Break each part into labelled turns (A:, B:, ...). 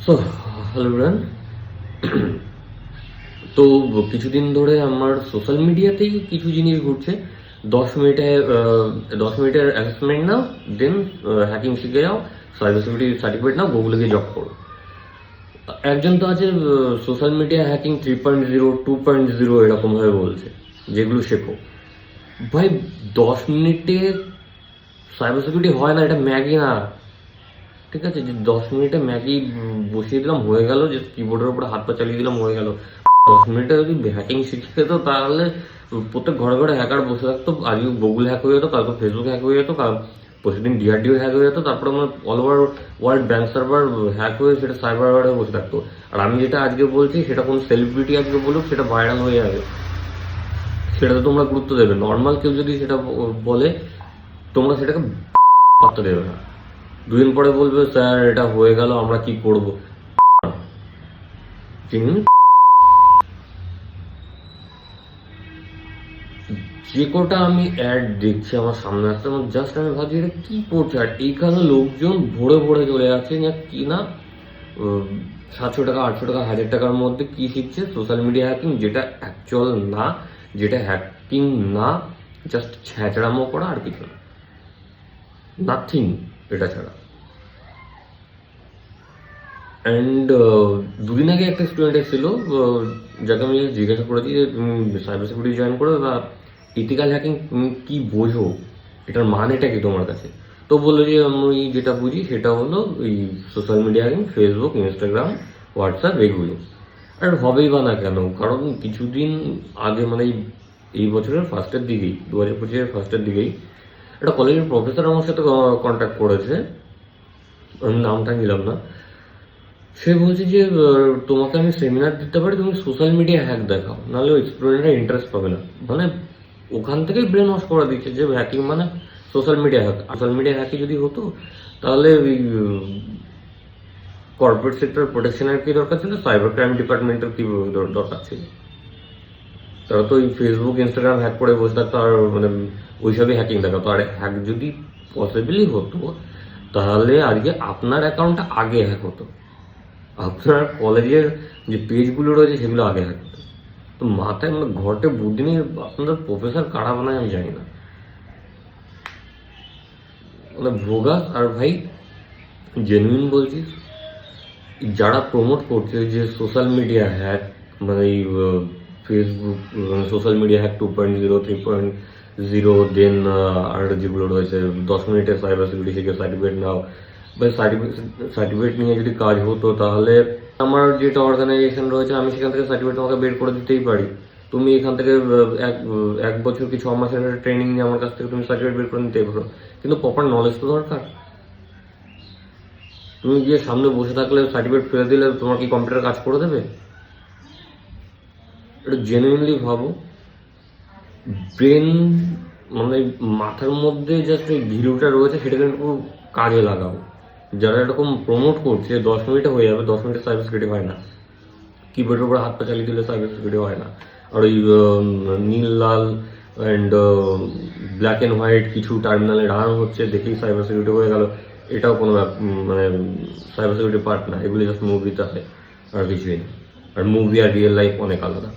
A: So hello bran. তো কিছুদিন ধরে আমার সোশ্যাল মিডিয়াতেই কিছু জিনিস ঘটছে। 10 মিনিটে 10 মিনিটের অ্যাসেসমেন্ট নাও, দেন হ্যাকিং শিখে যাও, সাইবার সিকিউরিটি সার্টিফিকেট নাও, গুগলে গিয়ে জব করো। একজন তো আছে সোশ্যাল মিডিয়া হ্যাকিং 3.0 2.0 এরকম ভাবে বলছে, যেগুলো শেখো। ভাই, 10 মিনিটে সাইবার সিকিউরিটি হয় না, এটা ম্যাগি না। ঠিক আছে, যে 10 মিনিটে ম্যাগি বসিয়ে দিলাম হয়ে গেল, যে কিবোর্ডের উপরে হাত পা চালিয়ে দিলাম হয়ে গেল। 10 মিনিটে যদি হ্যাকিং শিখে যেত তাহলে প্রত্যেক ঘরে ঘরে হ্যাকার বসে থাকতো। আজকে গুগল হ্যাক হয়ে যেত, কালকে ফেসবুক হ্যাক হয়ে যেত, প্রতিদিন ডিআরডিও হ্যাক হয়ে যেত, তারপরে আমার all over world bank server hack হয়ে সেটা সাইবার ওয়ার্ল্ডে বসে থাকতো। আর আমি যেটা আজকে বলছি সেটা কোনো সেলিব্রিটি আজকে বলুক, সেটা ভাইরাল হয়ে যাবে, সেটাতে তোমরা গুরুত্ব দেবে। নর্মাল কেউ যদি সেটা বলে, তোমরা সেটাকে পাত্তা দেবে না। 2 দিন পরে বলবে স্যার এটা হয়ে গেল, আমরা কি করবো। যে কটা আমি অ্যাড দেখছি আমার সামনে আসছে, আমার জাস্ট আমি ভাবছি এটা কি করছে। আর এইখানে লোকজন ভরে ভরে চলে যাচ্ছে কি না 700 টাকা 800 টাকা 1000 টাকার মধ্যে কি শিখছে সোশ্যাল মিডিয়া হ্যাকিং, যেটা অ্যাকচুয়াল না, যেটা হ্যাকিং না, জাস্ট ছ্যাঁচড়ামো করা আর কিছু না, নাথিং এটা ছাড়া। অ্যান্ড 2 দিন আগে একটা স্টুডেন্ট এসেছিল, যাকে আমি জিজ্ঞাসা করেছি যে তুমি সাইবার সিকিউরিটি জয়েন করবে বা ইথিক্যাল হ্যাকিং তুমি কী বোঝো, এটার মানেটা কি তোমার কাছে। তো বললো যে আমি যেটা বুঝি সেটা হলো এই social media hacking, Facebook, Instagram, WhatsApp, এগুলো। আর হবেই বা না কেন, কারণ কিছুদিন আগে মানে এই বছরের ফার্স্টের দিকেই, 2025-এর ফার্স্টের দিকেই একটা কলেজের প্রফেসর আমার সাথে কন্ট্যাক্ট করেছে, আমি নামটা নিলাম না। সে বলছে যে তোমাকে আমি সেমিনার দিতে পারি, তুমি সোশ্যাল মিডিয়া হ্যাক দেখাও, নাহলে ওই স্টুডেন্টরা ইন্টারেস্ট পাবে না। মানে ওখান থেকেই ব্রেন ওয়াশ করা দিচ্ছে যে হ্যাকিং মানে social media hack. Social media hacky যদি হতো তাহলে ওই কর্পোরেট সেক্টর প্রোটেকশনের কি দরকার ছিল, সাইবার ক্রাইম ডিপার্টমেন্টের কি দরকার ছিল। তারা তো ওই ফেসবুক ইনস্টাগ্রাম হ্যাক করে বসে থাকতো আর মানে ওইসবই হ্যাকিং দেখাতো। আর হ্যাক যদি পসিবলি হতো তাহলে আজকে আপনার অ্যাকাউন্টটা আগে হ্যাক হতো, আপনার কলেজের যে পেজগুলো রয়েছে সেগুলো আগে হতো। তো মাথায় মানে ঘরটে বুদ্ধি নেই, আপনাদের প্রফেসর কারা বানায় আমি জানি না, মানে ভোগা। আর ভাই জেনুইন বলছি, যারা প্রমোট করছে যে সোশ্যাল মিডিয়া হ্যাক, মানে এই ফেসবুক সোশ্যাল মিডিয়া হ্যাক 2.0 3.0, দেন আর যেগুলো রয়েছে 10 মিনিটে সাইবার সিকিউরিটি শিখে সার্টিফিকেট নাও, বা সার্টিফিকেট নিয়ে যদি কাজ হতো তাহলে আমার যেটা অর্গানাইজেশন রয়েছে আমি সেখান থেকে সার্টিফিকেট তোমাকে বের করে দিতেই পারি। তুমি এখান থেকে এক বছর কি 6 মাসের ট্রেনিং নিয়ে আমার কাছ থেকে তুমি সার্টিফিকেট বের করে নিতেই পারো, কিন্তু প্রপার নলেজ তো দরকার। তুমি গিয়ে সামনে বসে থাকলে সার্টিফিকেট ফেলে দিলে তোমার কি কম্পিউটার কাজ করে দেবে? এটা জেনুইনলি ভাবো। ব্রেন মানে মাথার মধ্যে জাস্ট ওই ভিডিওটা রয়েছে সেটা কিন্তু কাজে লাগাও। যারা এরকম প্রমোট করছে 10 মিনিটে হয়ে যাবে, 10 মিনিটে সাইবার সিকিউরিটি হয় না, কিবোর্ডের উপরে হাত পা চালিয়ে দিলে সাইবার সিকিউরিটি হয় না। আর ওই নীল লাল অ্যান্ড ব্ল্যাক অ্যান্ড হোয়াইট কিছু টার্মিনালে রান হচ্ছে দেখেই সাইবার সিকিউরিটি হয়ে গেল, এটাও কোনো মানে সাইবার সিকিউরিটি পার্ট না। এগুলি জাস্ট মুভিতে হয় আর কিছুই না। আর মুভি আর রিয়েল লাইফ অনেক আলাদা।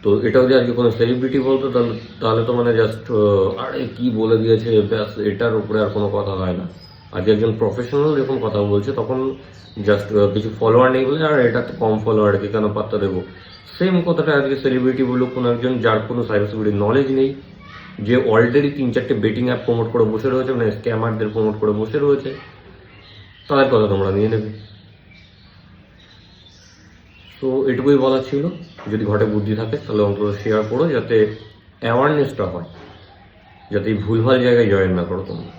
A: তো এটাও যে আজকে কোনো সেলিব্রিটি বলতো তাহলে তো মানে জাস্ট আরে কি বলে দিয়েছে ব্যাস, এটার উপরে আর কোনো কথা হয় না। আজকে একজন প্রফেশনাল যখন কথা বলছে তখন জাস্ট কিছু ফলোয়ার নেই বলে আর এটাতে কম ফলোয়ারকে কেন পাত্তা দেবো, সেম কথাটা আজকে সেলিব্রিটি বলুক কোনো একজন যার কোনো সাইবার সিকিউরিটি নলেজ নেই, যে অলরেডি 3-4টে বেটিং অ্যাপ প্রমোট করে বসে রয়েছে, মানে স্ক্যামারদের প্রমোট করে বসে রয়েছে, তাদের কথা তোমরা নিয়ে নেবে। তো এটুকুই বলার ছিল, যদি ঘটে বুদ্ধি থাকে তাহলে অন্তত শেয়ার করো, যাতে অ্যাওয়ারনেসটা হয়, যাতে ভুলভাল জায়গায় জয়েন না করো তোমরা।